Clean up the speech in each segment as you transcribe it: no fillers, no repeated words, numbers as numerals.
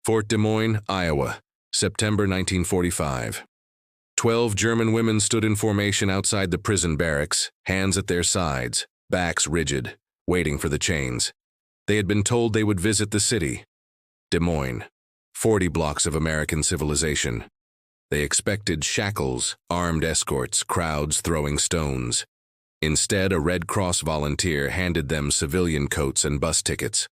Fort Des Moines, Iowa, September 1945. 12 German women stood in formation outside the prison barracks, hands at their sides, backs rigid, waiting for the chains. They had been told they would visit the city. Des Moines, 40 blocks of American civilization. They expected shackles, armed escorts, crowds throwing stones. Instead, a Red Cross volunteer handed them civilian coats and bus tickets.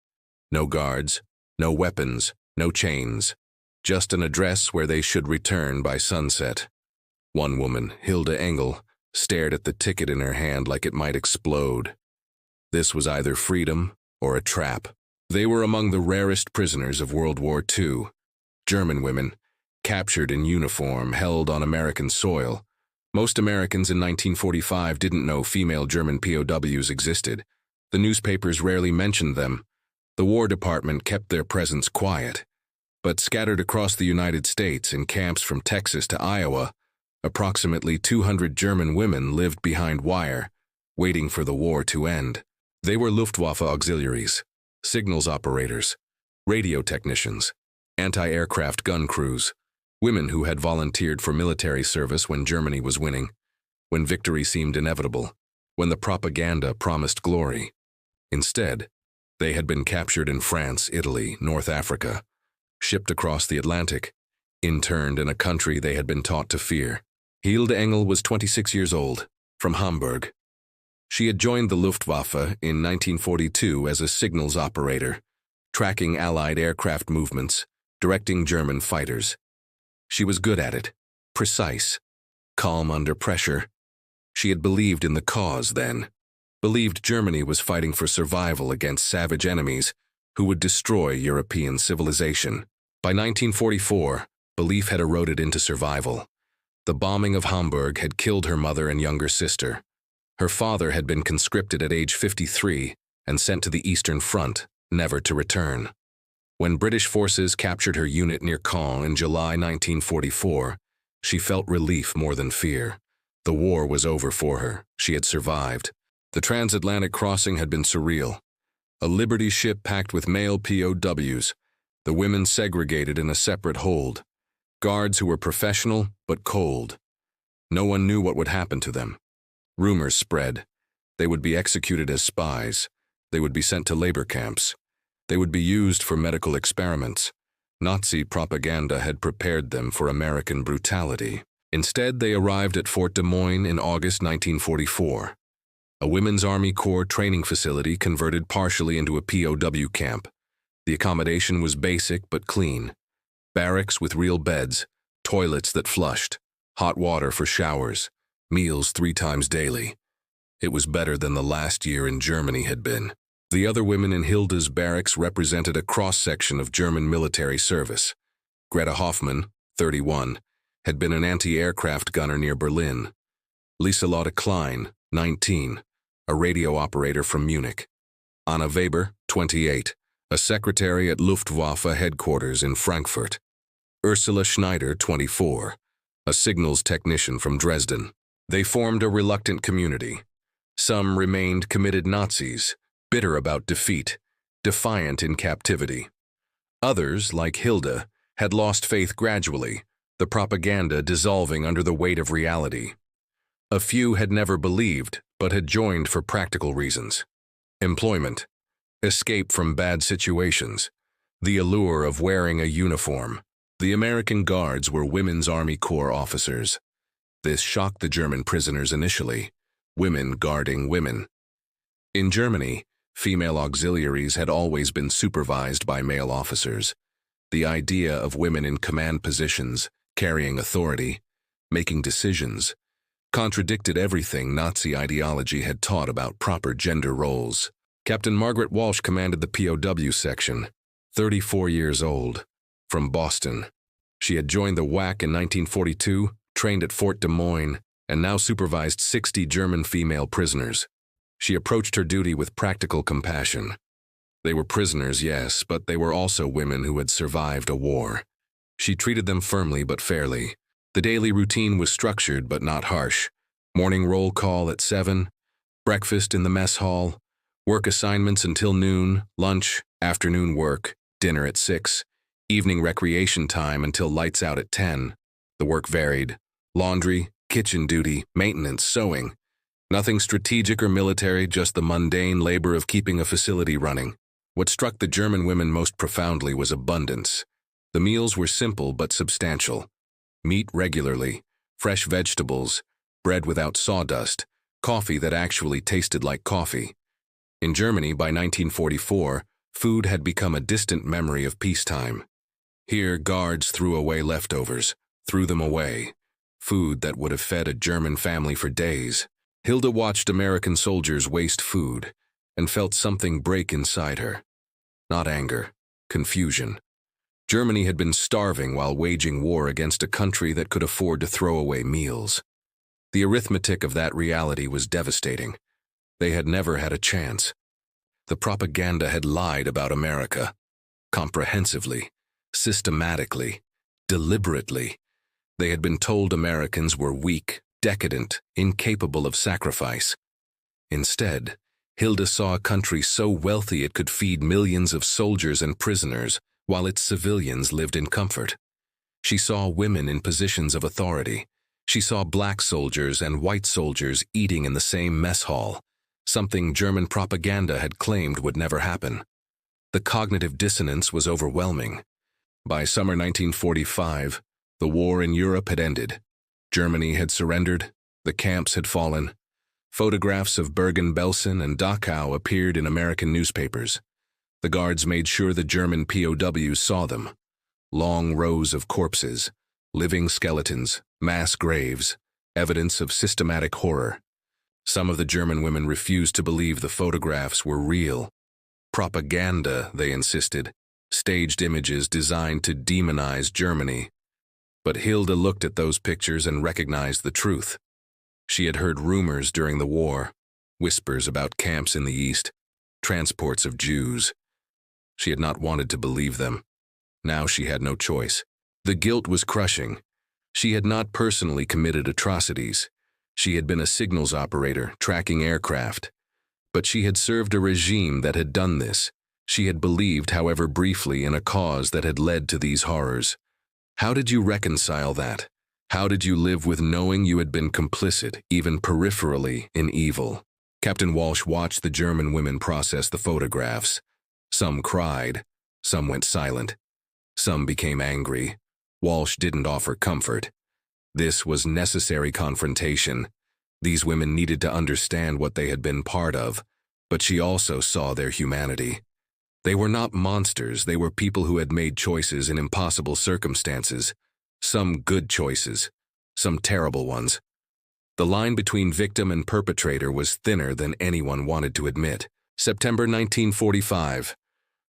No guards, no weapons, no chains. Just an address where they should return by sunset. One woman, Hilda Engel, stared at the ticket in her hand like it might explode. This was either freedom or a trap. They were among the rarest prisoners of World War II. German women, captured in uniform, held on American soil. Most Americans in 1945 didn't know female German POWs existed. The newspapers rarely mentioned them. The War Department kept their presence quiet. But scattered across the United States in camps from Texas to Iowa, approximately 200 German women lived behind wire, waiting for the war to end. They were Luftwaffe auxiliaries, signals operators, radio technicians, anti-aircraft gun crews, women who had volunteered for military service when Germany was winning, when victory seemed inevitable, when the propaganda promised glory. Instead, they had been captured in France, Italy, North Africa, shipped across the Atlantic, interned in a country they had been taught to fear. Hilda Engel was 26 years old, from Hamburg. She had joined the Luftwaffe in 1942 as a signals operator, tracking Allied aircraft movements, directing German fighters. She was good at it, precise, calm under pressure. She had believed in the cause then, believed Germany was fighting for survival against savage enemies who would destroy European civilization. By 1944, belief had eroded into survival. The bombing of Hamburg had killed her mother and younger sister. Her father had been conscripted at age 53 and sent to the Eastern Front, never to return. When British forces captured her unit near Caen in July 1944, she felt relief more than fear. The war was over for her. She had survived. The transatlantic crossing had been surreal. A Liberty ship packed with male POWs, the women segregated in a separate hold. Guards who were professional but cold. No one knew what would happen to them. Rumors spread. They would be executed as spies. They would be sent to labor camps. They would be used for medical experiments. Nazi propaganda had prepared them for American brutality. Instead, they arrived at Fort Des Moines in August 1944. A Women's Army Corps training facility converted partially into a POW camp. The accommodation was basic but clean. Barracks with real beds, toilets that flushed, hot water for showers, meals 3 times daily. It was better than the last year in Germany had been. The other women in Hilda's barracks represented a cross-section of German military service. Greta Hoffmann, 31, had been an anti-aircraft gunner near Berlin. Lieselotte Klein, 19, a radio operator from Munich. Anna Weber, 28, a secretary at Luftwaffe headquarters in Frankfurt. Ursula Schneider, 24, a signals technician from Dresden. They formed a reluctant community. Some remained committed Nazis, bitter about defeat, defiant in captivity. Others, like Hilda, had lost faith gradually, the propaganda dissolving under the weight of reality. A few had never believed, but had joined for practical reasons. Employment, escape from bad situations, the allure of wearing a uniform. The American Guards were Women's Army Corps officers. This shocked the German prisoners initially, women guarding women. In Germany, female auxiliaries had always been supervised by male officers. The idea of women in command positions, carrying authority, making decisions, contradicted everything Nazi ideology had taught about proper gender roles. Captain Margaret Walsh commanded the POW section, 34 years old, from Boston. She had joined the WAC in 1942, trained at Fort Des Moines, and now supervised 60 German female prisoners. She approached her duty with practical compassion. They were prisoners, yes, but they were also women who had survived a war. She treated them firmly but fairly. The daily routine was structured but not harsh. Morning roll call at 7, breakfast in the mess hall, work assignments until noon, lunch, afternoon work, dinner at 6, Evening recreation time until lights out at 10. The work varied. Laundry, kitchen duty, maintenance, sewing. Nothing strategic or military, just the mundane labor of keeping a facility running. What struck the German women most profoundly was abundance. The meals were simple but substantial. Meat regularly, fresh vegetables, bread without sawdust, coffee that actually tasted like coffee. In Germany, by 1944, food had become a distant memory of peacetime. Here, guards threw away leftovers, threw them away. Food that would have fed a German family for days. Hilda watched American soldiers waste food and felt something break inside her. Not anger, confusion. Germany had been starving while waging war against a country that could afford to throw away meals. The arithmetic of that reality was devastating. They had never had a chance. The propaganda had lied about America. Comprehensively, systematically, deliberately. They had been told Americans were weak, decadent, incapable of sacrifice. Instead, Hilda saw a country so wealthy it could feed millions of soldiers and prisoners, while its civilians lived in comfort. She saw women in positions of authority. She saw black soldiers and white soldiers eating in the same mess hall, something German propaganda had claimed would never happen. The cognitive dissonance was overwhelming. By summer 1945, the war in Europe had ended. Germany had surrendered. The camps had fallen. Photographs of Bergen-Belsen and Dachau appeared in American newspapers. The guards made sure the German POWs saw them. Long rows of corpses, living skeletons, mass graves, evidence of systematic horror. Some of the German women refused to believe the photographs were real. Propaganda, they insisted, staged images designed to demonize Germany. But Hilda looked at those pictures and recognized the truth. She had heard rumors during the war, whispers about camps in the East, transports of Jews. She had not wanted to believe them. Now she had no choice. The guilt was crushing. She had not personally committed atrocities. She had been a signals operator, tracking aircraft. But she had served a regime that had done this. She had believed, however briefly, in a cause that had led to these horrors. How did you reconcile that? How did you live with knowing you had been complicit, even peripherally, in evil? Captain Walsh watched the German women process the photographs. Some cried. Some went silent. Some became angry. Walsh didn't offer comfort. This was necessary confrontation. These women needed to understand what they had been part of, but she also saw their humanity. They were not monsters, they were people who had made choices in impossible circumstances. Some good choices, some terrible ones. The line between victim and perpetrator was thinner than anyone wanted to admit. September 1945.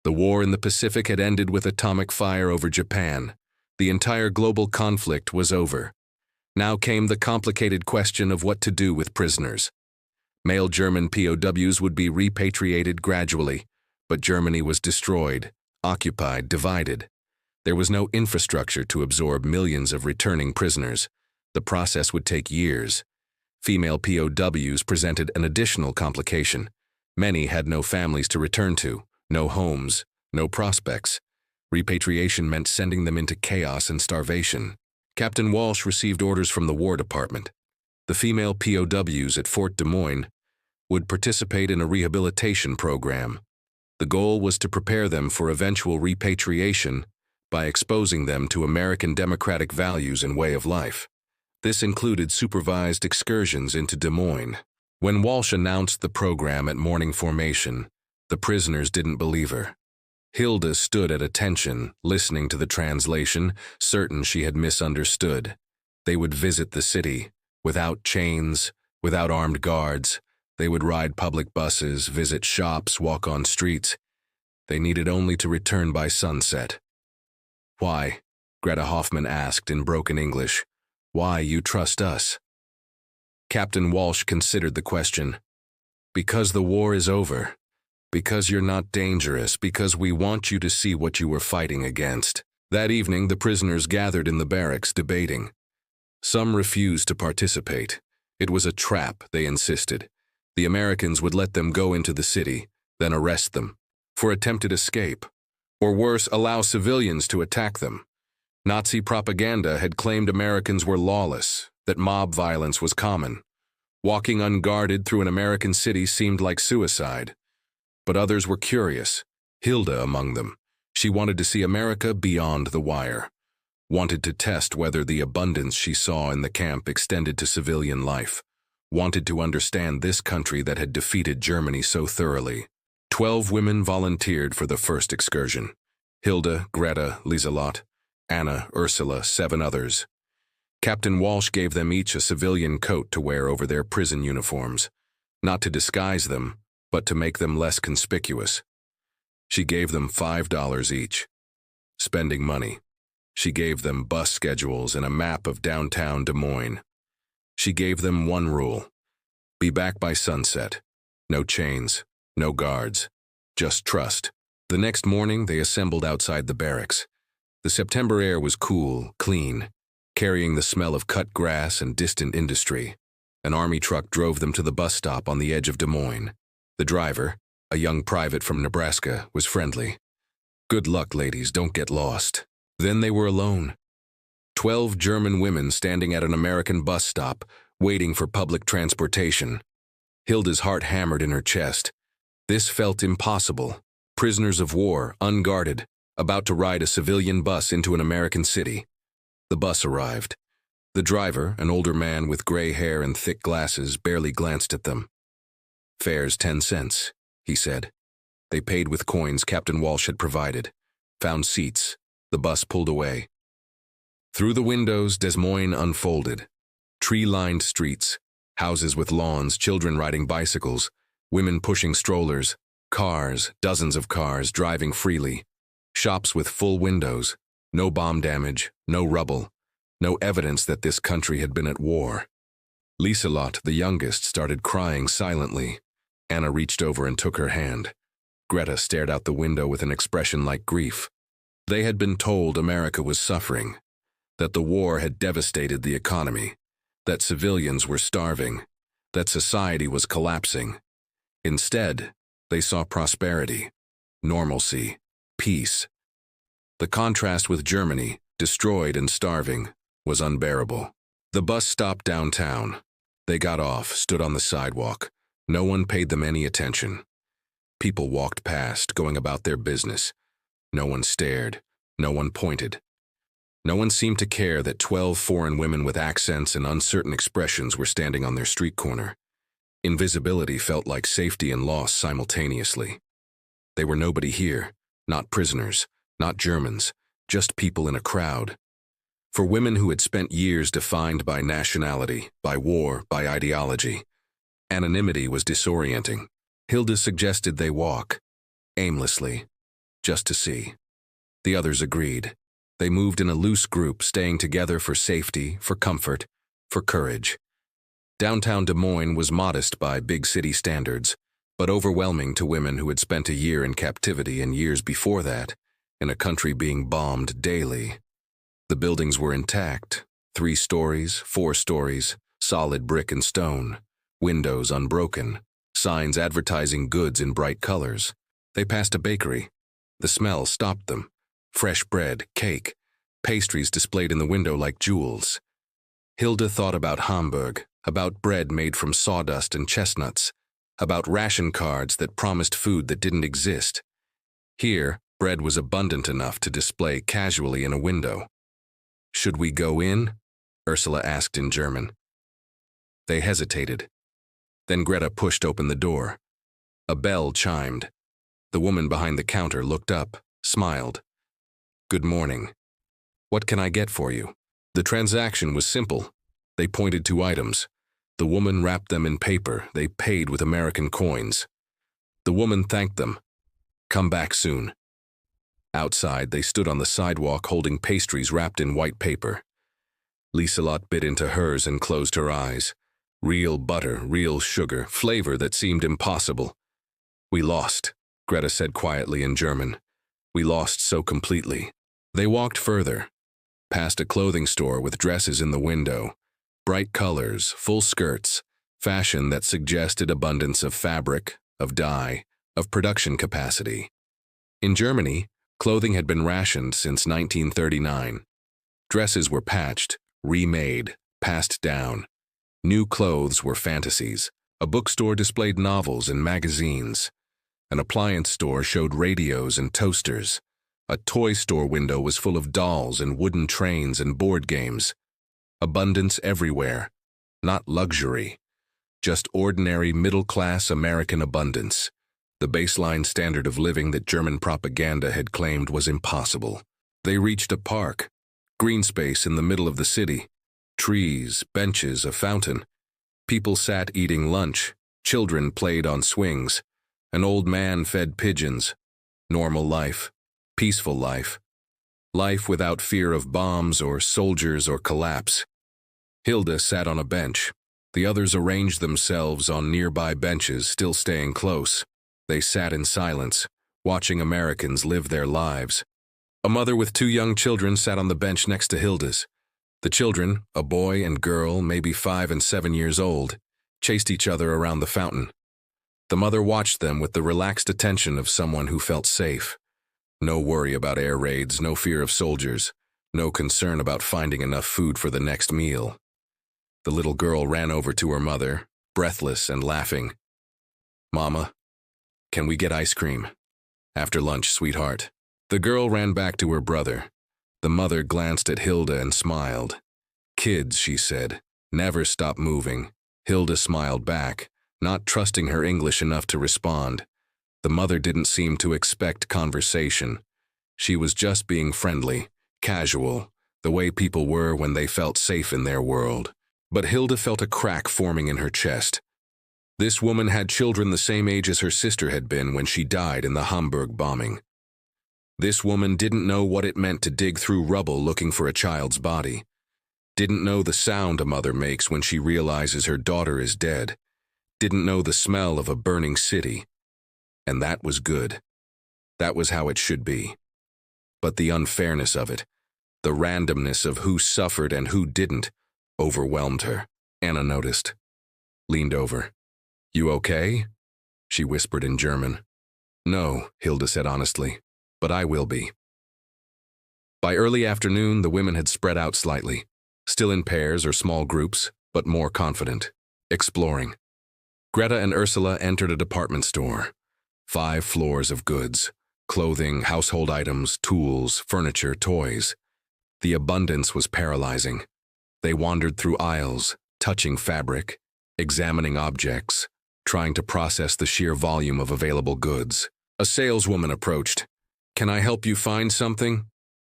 The war in the Pacific had ended with atomic fire over Japan. The entire global conflict was over. Now came the complicated question of what to do with prisoners. Male German POWs would be repatriated gradually, but Germany was destroyed, occupied, divided. There was no infrastructure to absorb millions of returning prisoners. The process would take years. Female POWs presented an additional complication. Many had no families to return to, no homes, no prospects. Repatriation meant sending them into chaos and starvation. Captain Walsh received orders from the War Department. The female POWs at Fort Des Moines would participate in a rehabilitation program. The goal was to prepare them for eventual repatriation by exposing them to American democratic values and way of life. This included supervised excursions into Des Moines. When Walsh announced the program at morning formation, the prisoners didn't believe her. Hilda stood at attention, listening to the translation, certain she had misunderstood. They would visit the city, without chains, without armed guards. They would ride public buses, visit shops, walk on streets. They needed only to return by sunset. "Why?" Greta Hoffman asked in broken English. "Why you trust us?" Captain Walsh considered the question. "Because the war is over. Because you're not dangerous, because we want you to see what you were fighting against." That evening, the prisoners gathered in the barracks debating. Some refused to participate. It was a trap, they insisted. The Americans would let them go into the city, then arrest them for attempted escape, Or worse, allow civilians to attack them. Nazi propaganda had claimed Americans were lawless, that mob violence was common. Walking unguarded through an American city seemed like suicide. But others were curious, Hilda among them. She wanted to see America beyond the wire, wanted to test whether the abundance she saw in the camp extended to civilian life, wanted to understand this country that had defeated Germany so thoroughly. 12 women volunteered for the first excursion. Hilda, Greta, Lieselot, Anna, Ursula, 7 others. Captain Walsh gave them each a civilian coat to wear over their prison uniforms, not to disguise them, but to make them less conspicuous. She gave them $5 each. Spending money. She gave them bus schedules and a map of downtown Des Moines. She gave them one rule: be back by sunset. No chains, no guards, just trust. The next morning, they assembled outside the barracks. The September air was cool, clean, carrying the smell of cut grass and distant industry. An army truck drove them to the bus stop on the edge of Des Moines. The driver, a young private from Nebraska, was friendly. "Good luck, ladies, don't get lost." Then they were alone. 12 German women standing at an American bus stop, waiting for public transportation. Hilda's heart hammered in her chest. This felt impossible. Prisoners of war, unguarded, about to ride a civilian bus into an American city. The bus arrived. The driver, an older man with gray hair and thick glasses, barely glanced at them. "Fare's 10 cents, he said. They paid with coins Captain Walsh had provided. Found seats. The bus pulled away. Through the windows, Des Moines unfolded. Tree-lined streets, houses with lawns, children riding bicycles, women pushing strollers, cars, dozens of cars driving freely, shops with full windows, no bomb damage, no rubble, no evidence that this country had been at war. Lieselot, the youngest, started crying silently. Anna reached over and took her hand. Greta stared out the window with an expression like grief. They had been told America was suffering, that the war had devastated the economy, that civilians were starving, that society was collapsing. Instead, they saw prosperity, normalcy, peace. The contrast with Germany, destroyed and starving, was unbearable. The bus stopped downtown. They got off, stood on the sidewalk. No one paid them any attention. People walked past, going about their business. No one stared. No one pointed. No one seemed to care that 12 foreign women with accents and uncertain expressions were standing on their street corner. Invisibility felt like safety and loss simultaneously. They were nobody here, not prisoners, not Germans, just people in a crowd. For women who had spent years defined by nationality, by war, by ideology, anonymity was disorienting. Hilda suggested they walk, aimlessly, just to see. The others agreed. They moved in a loose group, staying together for safety, for comfort, for courage. Downtown Des Moines was modest by big city standards, but overwhelming to women who had spent a year in captivity and years before that, in a country being bombed daily. The buildings were intact, 3 stories, 4 stories, solid brick and stone, windows unbroken, signs advertising goods in bright colors. They passed a bakery. The smell stopped them. Fresh bread, cake, pastries displayed in the window like jewels. Hilda thought about Hamburg, about bread made from sawdust and chestnuts, about ration cards that promised food that didn't exist. Here, bread was abundant enough to display casually in a window. "Should we go in?" Ursula asked in German. They hesitated. Then Greta pushed open the door. A bell chimed. The woman behind the counter looked up, smiled. "Good morning. What can I get for you?" The transaction was simple. They pointed to items. The woman wrapped them in paper. They paid with American coins. The woman thanked them. "Come back soon." Outside, they stood on the sidewalk holding pastries wrapped in white paper. Lieselot bit into hers and closed her eyes. Real butter, real sugar, flavor that seemed impossible. "We lost," Greta said quietly in German. "We lost so completely." They walked further, past a clothing store with dresses in the window, bright colors, full skirts, fashion that suggested abundance of fabric, of dye, of production capacity. In Germany, Clothing had been rationed since 1939. Dresses were patched, remade, passed down. New clothes were fantasies. A bookstore displayed novels and magazines. An appliance store showed radios and toasters. A toy store window was full of dolls and wooden trains and board games. Abundance everywhere. Not luxury. Just ordinary middle-class American abundance. The baseline standard of living that German propaganda had claimed was impossible. They reached a park. Green space in the middle of the city. Trees, benches, a fountain. People sat eating lunch. Children played on swings. An old man fed pigeons. Normal life. Peaceful life. Life without fear of bombs or soldiers or collapse. Hilda sat on a bench. The others arranged themselves on nearby benches, still staying close. They sat in silence, watching Americans live their lives. A mother with 2 young children sat on the bench next to Hilda's. The children, a boy and girl, maybe 5 and 7 years old, chased each other around the fountain. The mother watched them with the relaxed attention of someone who felt safe. No worry about air raids, no fear of soldiers, no concern about finding enough food for the next meal. The little girl ran over to her mother, breathless and laughing. "Mama, can we get ice cream? After lunch, sweetheart." The girl ran back to her brother. The mother glanced at Hilda and smiled. "Kids," she said, "never stop moving." Hilda smiled back, not trusting her English enough to respond. The mother didn't seem to expect conversation. She was just being friendly, casual, the way people were when they felt safe in their world. But Hilda felt a crack forming in her chest. This woman had children the same age as her sister had been when she died in the Hamburg bombing. This woman didn't know what it meant to dig through rubble looking for a child's body. Didn't know the sound a mother makes when she realizes her daughter is dead. Didn't know the smell of a burning city. And that was good. That was how it should be. But the unfairness of it, the randomness of who suffered and who didn't, overwhelmed her. Anna noticed. Leaned over. "You okay?" she whispered in German. "No," Hilda said honestly, "but I will be." By early afternoon, the women had spread out slightly, still in pairs or small groups, but more confident, exploring. Greta and Ursula entered a department store. 5 floors of goods, clothing, household items, tools, furniture, toys. The abundance was paralyzing. They wandered through aisles, touching fabric, examining objects, trying to process the sheer volume of available goods. A saleswoman approached. "Can I help you find something?"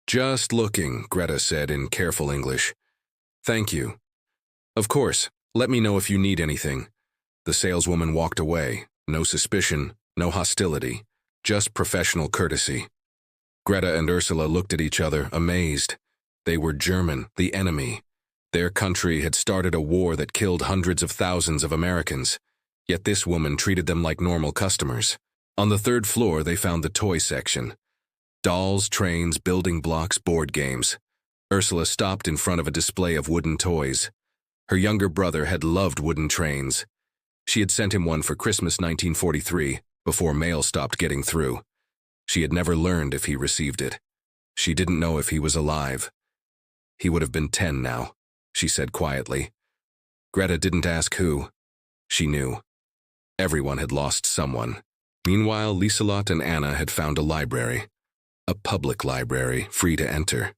"Just looking," Greta said in careful English. "Thank you." "Of course, let me know if you need anything." The saleswoman walked away, no suspicion, no hostility, just professional courtesy. Greta and Ursula looked at each other, amazed. They were German, the enemy. Their country had started a war that killed hundreds of thousands of Americans, yet this woman treated them like normal customers. On the 3rd floor, they found the toy section. Dolls, trains, building blocks, board games. Ursula stopped in front of a display of wooden toys. Her younger brother had loved wooden trains. She had sent him one for Christmas 1943, before mail stopped getting through. She had never learned if he received it. She didn't know if he was alive. "He would have been 10 now," she said quietly. Greta didn't ask who. She knew. Everyone had lost someone. Meanwhile, Lieselot and Anna had found a library. A public library, free to enter.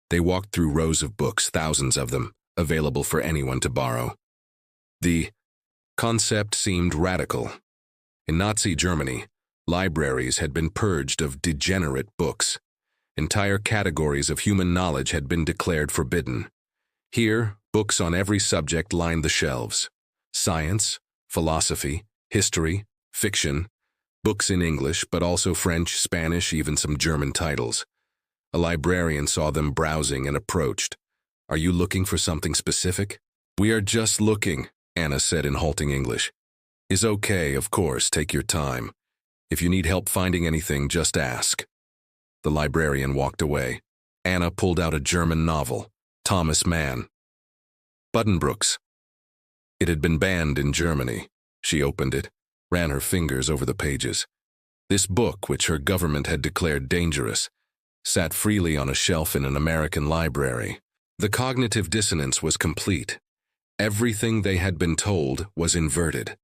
They walked through rows of books, thousands of them, available for anyone to borrow. The concept seemed radical. In Nazi Germany, libraries had been purged of degenerate books. Entire categories of human knowledge had been declared forbidden. Here, books on every subject lined the shelves. Science, philosophy, history, fiction, books in English, but also French, Spanish, even some German titles. A librarian saw them browsing and approached. "Are you looking for something specific?" "We are just looking," Anna said in halting English. "Is okay, of course, take your time. If you need help finding anything, just ask." The librarian walked away. Anna pulled out a German novel, Thomas Mann. Buddenbrooks. It had been banned in Germany. She opened it, ran her fingers over the pages. This book, which her government had declared dangerous, sat freely on a shelf in an American library. The cognitive dissonance was complete. Everything they had been told was inverted.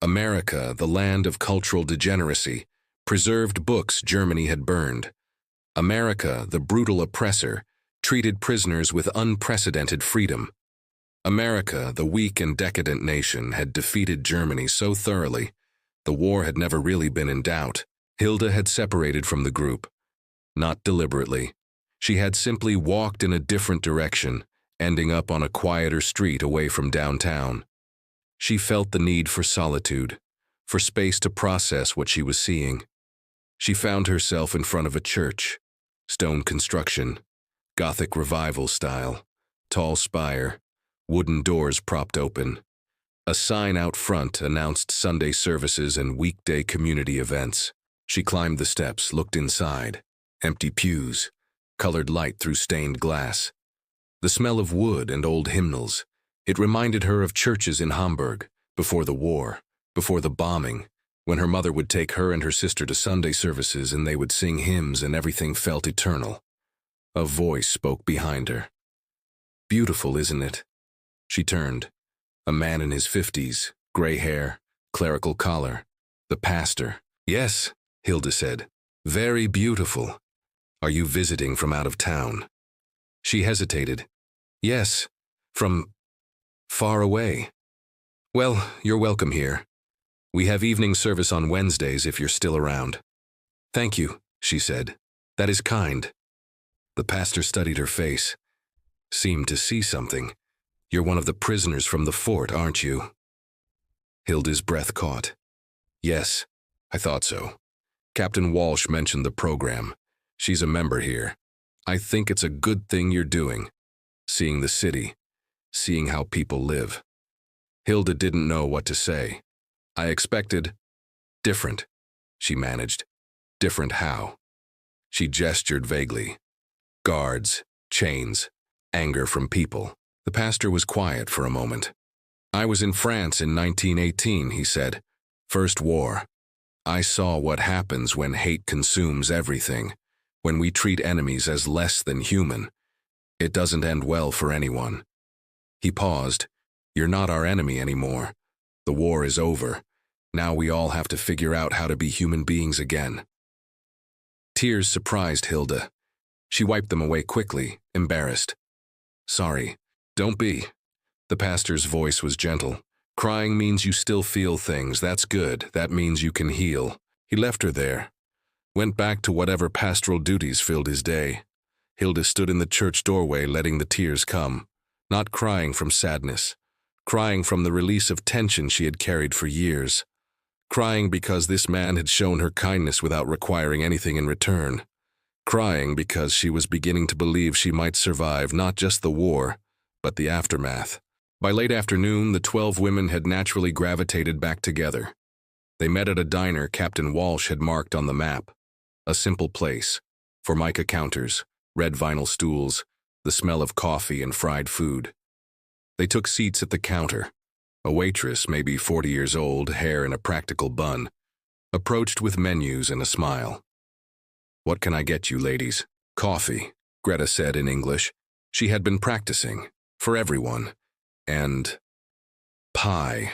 America, the land of cultural degeneracy, preserved books Germany had burned. America, the brutal oppressor, treated prisoners with unprecedented freedom. America, the weak and decadent nation, had defeated Germany so thoroughly, the war had never really been in doubt. Hilda had separated from the group. Not deliberately. She had simply walked in a different direction, ending up on a quieter street away from downtown. She felt the need for solitude, for space to process what she was seeing. She found herself in front of a church, stone construction, Gothic revival style, tall spire, wooden doors propped open. A sign out front announced Sunday services and weekday community events. She climbed the steps, looked inside. Empty pews, colored light through stained glass. The smell of wood and old hymnals. It reminded her of churches in Hamburg, before the war, before the bombing, when her mother would take her and her sister to Sunday services and they would sing hymns and everything felt eternal. A voice spoke behind her. "Beautiful, isn't it?" She turned. A man in his 50s, gray hair, clerical collar. The pastor. "Yes," Hilda said. "Very beautiful. Are you visiting from out of town?" She hesitated. "Yes, from far away." "Well, you're welcome here. We have evening service on Wednesdays if you're still around." "Thank you," she said. "That is kind." The pastor studied her face. Seemed to see something. "You're one of the prisoners from the fort, aren't you?" Hilda's breath caught. "Yes, I thought so. Captain Walsh mentioned the program. She's a member here. I think it's a good thing you're doing. Seeing the city, seeing how people live." Hilda didn't know what to say. "I expected different," she managed. "Different how?" She gestured vaguely. Guards, chains, anger from people. The pastor was quiet for a moment. "I was in France in 1918, he said. First war. I saw what happens when hate consumes everything, when we treat enemies as less than human. It doesn't end well for anyone." He paused. "You're not our enemy anymore. The war is over. Now we all have to figure out how to be human beings again." Tears surprised Hilda. She wiped them away quickly, embarrassed. "Sorry. Don't be." The pastor's voice was gentle. "Crying means you still feel things. That's good. That means you can heal." He left her there. Went back to whatever pastoral duties filled his day. Hilda stood in the church doorway letting the tears come. Not crying from sadness. Crying from the release of tension she had carried for years. Crying because this man had shown her kindness without requiring anything in return. Crying because she was beginning to believe she might survive not just the war, but the aftermath. By late afternoon, the 12 women had naturally gravitated back together. They met at a diner Captain Walsh had marked on the map. A simple place. Formica counters, red vinyl stools, the smell of coffee and fried food. They took seats at the counter. A waitress, maybe 40 years old, hair in a practical bun, approached with menus and a smile. "What can I get you, ladies?" "Coffee," Greta said in English. She had been practicing, for everyone. "And pie."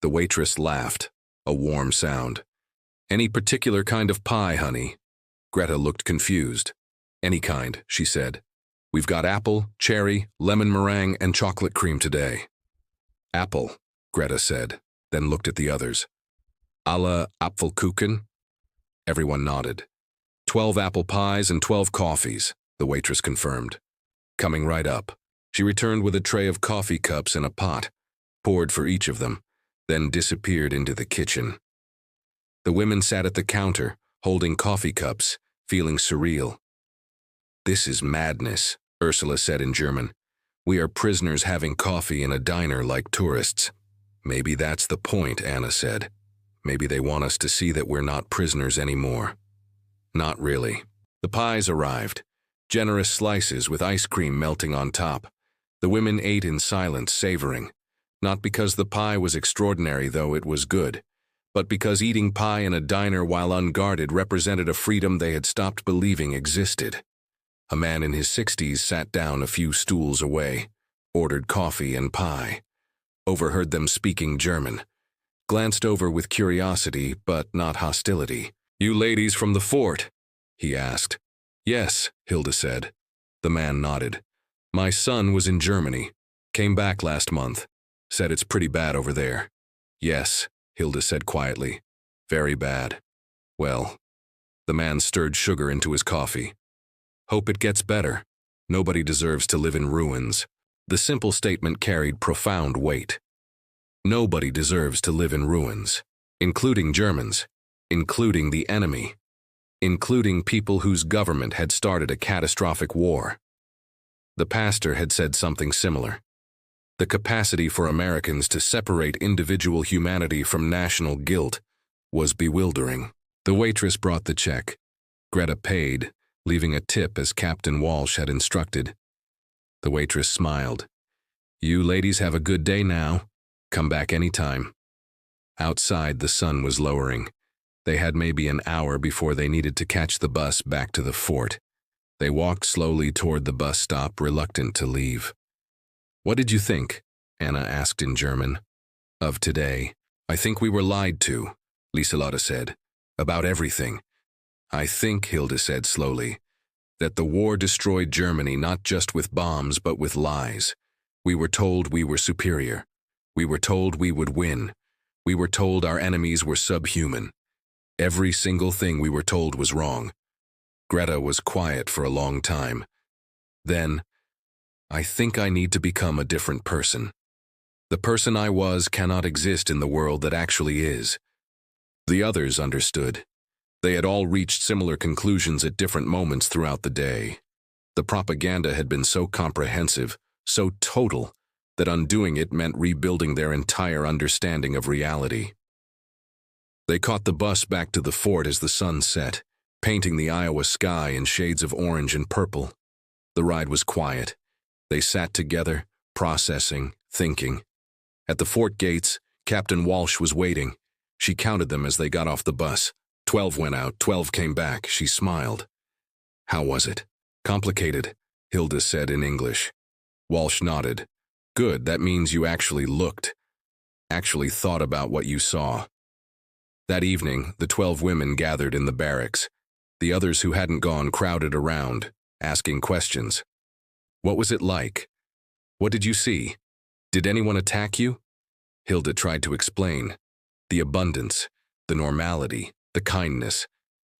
The waitress laughed, a warm sound. "Any particular kind of pie, honey?" Greta looked confused. "Any kind," she said. "We've got apple, cherry, lemon meringue, and chocolate cream today." "Apple," Greta said, then looked at the others. "Alle Apfelkuchen?" Everyone nodded. 12 apple pies and 12 coffees, the waitress confirmed. "Coming right up." She returned with a tray of coffee cups and a pot, poured for each of them, then disappeared into the kitchen. The women sat at the counter, holding coffee cups, feeling surreal. "This is madness," Ursula said in German. "We are prisoners having coffee in a diner like tourists." "Maybe that's the point," Anna said. "Maybe they want us to see that we're not prisoners anymore." Not really. The pies arrived, generous slices with ice cream melting on top. The women ate in silence, savoring. Not because the pie was extraordinary, though it was good, but because eating pie in a diner while unguarded represented a freedom they had stopped believing existed. A man in his 60s sat down a few stools away, ordered coffee and pie, overheard them speaking German, glanced over with curiosity but not hostility. "You ladies from the fort?" he asked. "Yes," Hilda said. The man nodded. "My son was in Germany. Came back last month. Said it's pretty bad over there." "Yes," Hilda said quietly. "Very bad." "Well." The man stirred sugar into his coffee. "Hope it gets better. Nobody deserves to live in ruins." The simple statement carried profound weight. Nobody deserves to live in ruins, including Germans, including the enemy, including people whose government had started a catastrophic war. The pastor had said something similar. The capacity for Americans to separate individual humanity from national guilt was bewildering. The waitress brought the check. Greta paid, leaving a tip as Captain Walsh had instructed. The waitress smiled. "You ladies have a good day now. Come back anytime." Outside, the sun was lowering. They had maybe an hour before they needed to catch the bus back to the fort. They walked slowly toward the bus stop, reluctant to leave. "What did you think?" Anna asked in German. "Of today? I think we were lied to," Lieselotte said. "About everything." "I think," Hilda said slowly, "that the war destroyed Germany not just with bombs but with lies. We were told we were superior. We were told we would win. We were told our enemies were subhuman. Every single thing we were told was wrong." Greta was quiet for a long time. Then, "I think I need to become a different person. The person I was cannot exist in the world that actually is." The others understood. They had all reached similar conclusions at different moments throughout the day. The propaganda had been so comprehensive, so total, that undoing it meant rebuilding their entire understanding of reality. They caught the bus back to the fort as the sun set, painting the Iowa sky in shades of orange and purple. The ride was quiet. They sat together, processing, thinking. At the fort gates, Captain Walsh was waiting. She counted them as they got off the bus. 12 went out, 12 came back. She smiled. "How was it?" "Complicated," Hilda said in English. Walsh nodded. "Good, that means you actually looked. Actually thought about what you saw." That evening, the 12 women gathered in the barracks. The others who hadn't gone crowded around, asking questions. "What was it like? What did you see? Did anyone attack you?" Hilda tried to explain. The abundance, the normality, the kindness,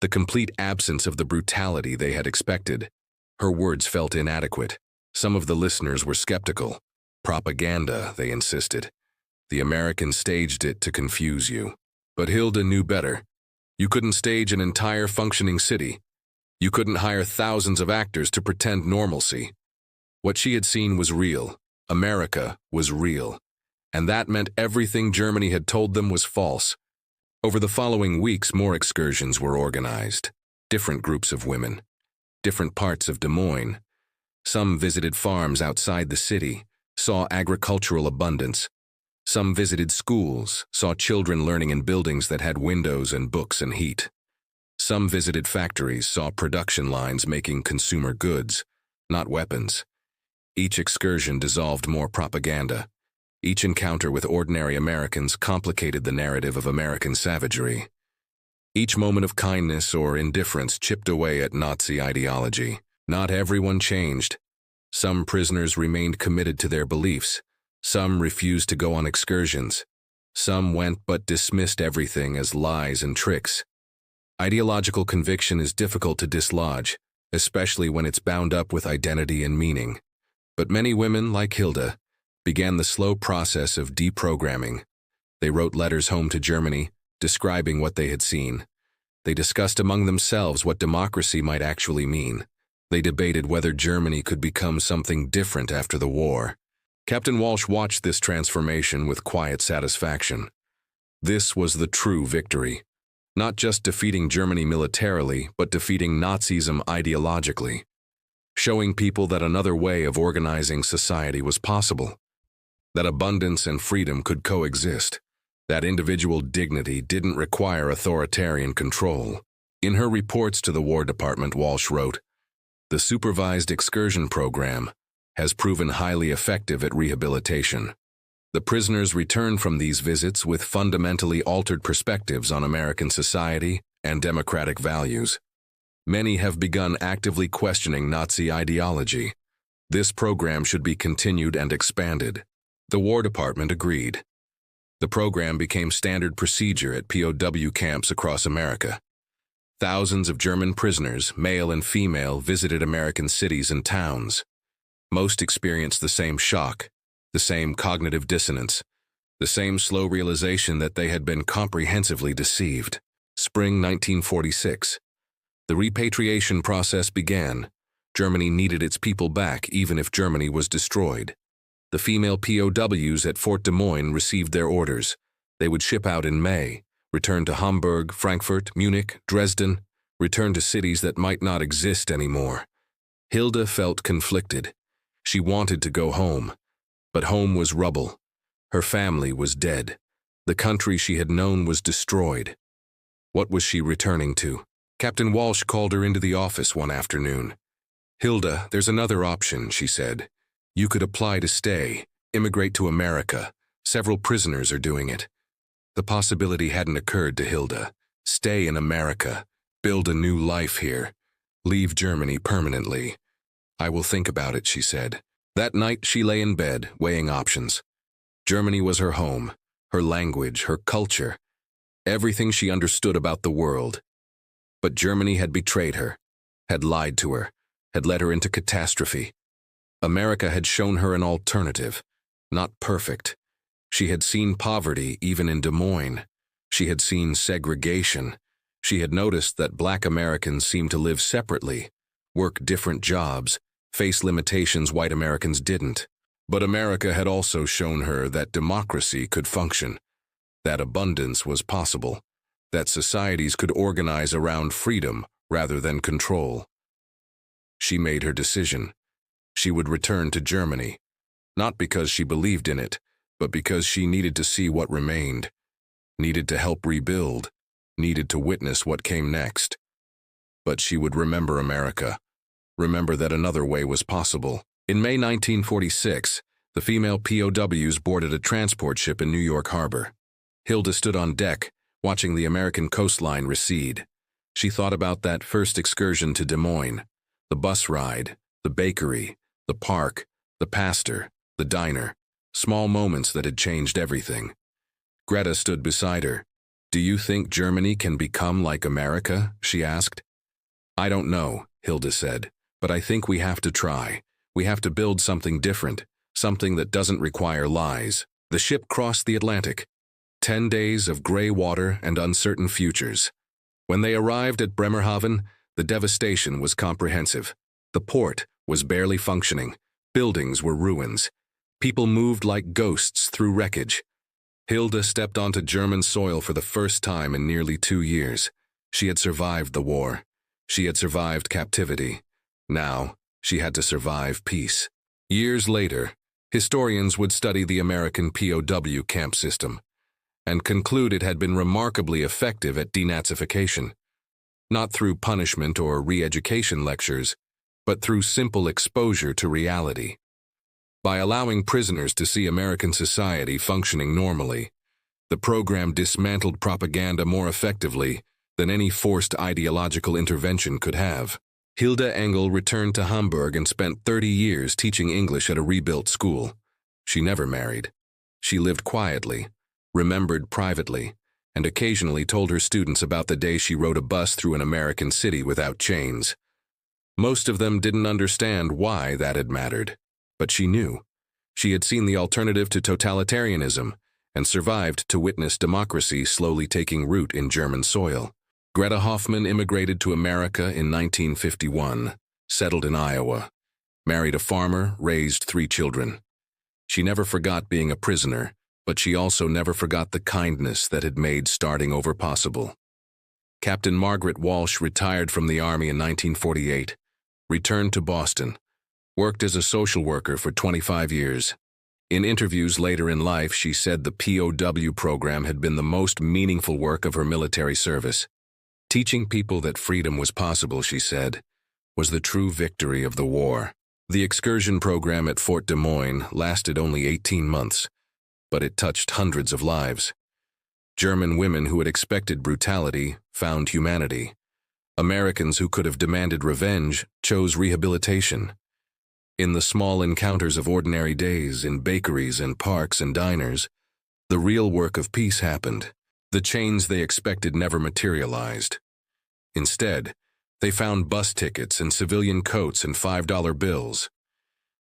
the complete absence of the brutality they had expected. Her words felt inadequate. Some of the listeners were skeptical. "Propaganda," they insisted. "The Americans staged it to confuse you." But Hilda knew better. You couldn't stage an entire functioning city. You couldn't hire thousands of actors to pretend normalcy. What she had seen was real. America was real. And that meant everything Germany had told them was false. Over the following weeks, more excursions were organized. Different groups of women. Different parts of Des Moines. Some visited farms outside the city, saw agricultural abundance. Some visited schools, saw children learning in buildings that had windows and books and heat. Some visited factories, saw production lines making consumer goods, not weapons. Each excursion dissolved more propaganda. Each encounter with ordinary Americans complicated the narrative of American savagery. Each moment of kindness or indifference chipped away at Nazi ideology. Not everyone changed. Some prisoners remained committed to their beliefs. Some refused to go on excursions. Some went but dismissed everything as lies and tricks. Ideological conviction is difficult to dislodge, especially when it's bound up with identity and meaning. But many women, like Hilda, began the slow process of deprogramming. They wrote letters home to Germany, describing what they had seen. They discussed among themselves what democracy might actually mean. They debated whether Germany could become something different after the war. Captain Walsh watched this transformation with quiet satisfaction. This was the true victory. Not just defeating Germany militarily, but defeating Nazism ideologically. Showing people that another way of organizing society was possible. That abundance and freedom could coexist. That individual dignity didn't require authoritarian control. In her reports to the War Department, Walsh wrote, "The supervised excursion program has proven highly effective at rehabilitation. The prisoners return from these visits with fundamentally altered perspectives on American society and democratic values. Many have begun actively questioning Nazi ideology. This program should be continued and expanded." The War Department agreed. The program became standard procedure at POW camps across America. Thousands of German prisoners, male and female, visited American cities and towns. Most experienced the same shock, the same cognitive dissonance, the same slow realization that they had been comprehensively deceived. Spring 1946. The repatriation process began. Germany needed its people back even if Germany was destroyed. The female POWs at Fort Des Moines received their orders. They would ship out in May, return to Hamburg, Frankfurt, Munich, Dresden, return to cities that might not exist anymore. Hilda felt conflicted. She wanted to go home, but home was rubble. Her family was dead. The country she had known was destroyed. What was she returning to? Captain Walsh called her into the office one afternoon. "Hilda, there's another option," she said. "You could apply to stay, immigrate to America. Several prisoners are doing it." The possibility hadn't occurred to Hilda. Stay in America, build a new life here, leave Germany permanently. "I will think about it," she said. That night she lay in bed, weighing options. Germany was her home, her language, her culture, everything she understood about the world. But Germany had betrayed her, had lied to her, had led her into catastrophe. America had shown her an alternative, not perfect. She had seen poverty even in Des Moines. She had seen segregation. She had noticed that Black Americans seemed to live separately, work different jobs, face limitations white Americans didn't. But America had also shown her that democracy could function, that abundance was possible, that societies could organize around freedom rather than control. She made her decision. She would return to Germany, not because she believed in it, but because she needed to see what remained, needed to help rebuild, needed to witness what came next. But she would remember America, remember that another way was possible. In May 1946, the female POWs boarded a transport ship in New York Harbor. Hilda stood on deck, watching the American coastline recede. She thought about that first excursion to Des Moines, the bus ride, the bakery, the park, the pastor, the diner, small moments that had changed everything. Greta stood beside her. "Do you think Germany can become like America?" she asked. "I don't know," Hilda said, "but I think we have to try. We have to build something different, something that doesn't require lies." The ship crossed the Atlantic. 10 days of gray water and uncertain futures. When they arrived at Bremerhaven, the devastation was comprehensive. The port was barely functioning. Buildings were ruins. People moved like ghosts through wreckage. Hilda stepped onto German soil for the first time in nearly 2 years. She had survived the war. She had survived captivity. Now, she had to survive peace. Years later, historians would study the American POW camp system and conclude it had been remarkably effective at denazification, not through punishment or re-education lectures, but through simple exposure to reality. By allowing prisoners to see American society functioning normally, the program dismantled propaganda more effectively than any forced ideological intervention could have. Hilda Engel returned to Hamburg and spent 30 years teaching English at a rebuilt school. She never married. She lived quietly, remembered privately, and occasionally told her students about the day she rode a bus through an American city without chains. Most of them didn't understand why that had mattered, but she knew. She had seen the alternative to totalitarianism and survived to witness democracy slowly taking root in German soil. Greta Hoffman immigrated to America in 1951, settled in Iowa, married a farmer, raised 3 children. She never forgot being a prisoner, but she also never forgot the kindness that had made starting over possible. Captain Margaret Walsh retired from the Army in 1948, returned to Boston, worked as a social worker for 25 years. In interviews later in life, she said the POW program had been the most meaningful work of her military service. Teaching people that freedom was possible, she said, was the true victory of the war. The excursion program at Fort Des Moines lasted only 18 months, but it touched hundreds of lives. German women who had expected brutality found humanity. Americans who could have demanded revenge chose rehabilitation. In the small encounters of ordinary days, in bakeries and parks and diners, the real work of peace happened. The chains they expected never materialized. Instead, they found bus tickets and civilian coats and $5 bills.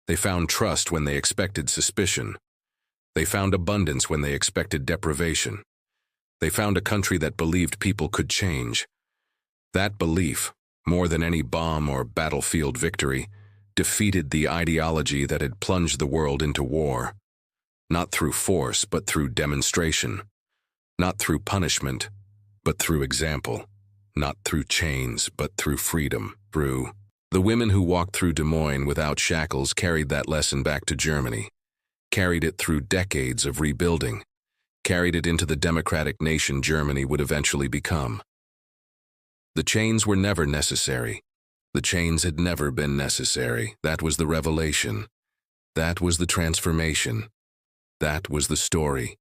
They found trust when they expected suspicion. They found abundance when they expected deprivation. They found a country that believed people could change. That belief, more than any bomb or battlefield victory, defeated the ideology that had plunged the world into war. Not through force, but through demonstration. Not through punishment, but through example. Not through chains, but through freedom. The women who walked through Des Moines without shackles carried that lesson back to Germany, carried it through decades of rebuilding, carried it into the democratic nation Germany would eventually become. The chains were never necessary. The chains had never been necessary. That was the revelation. That was the transformation. That was the story.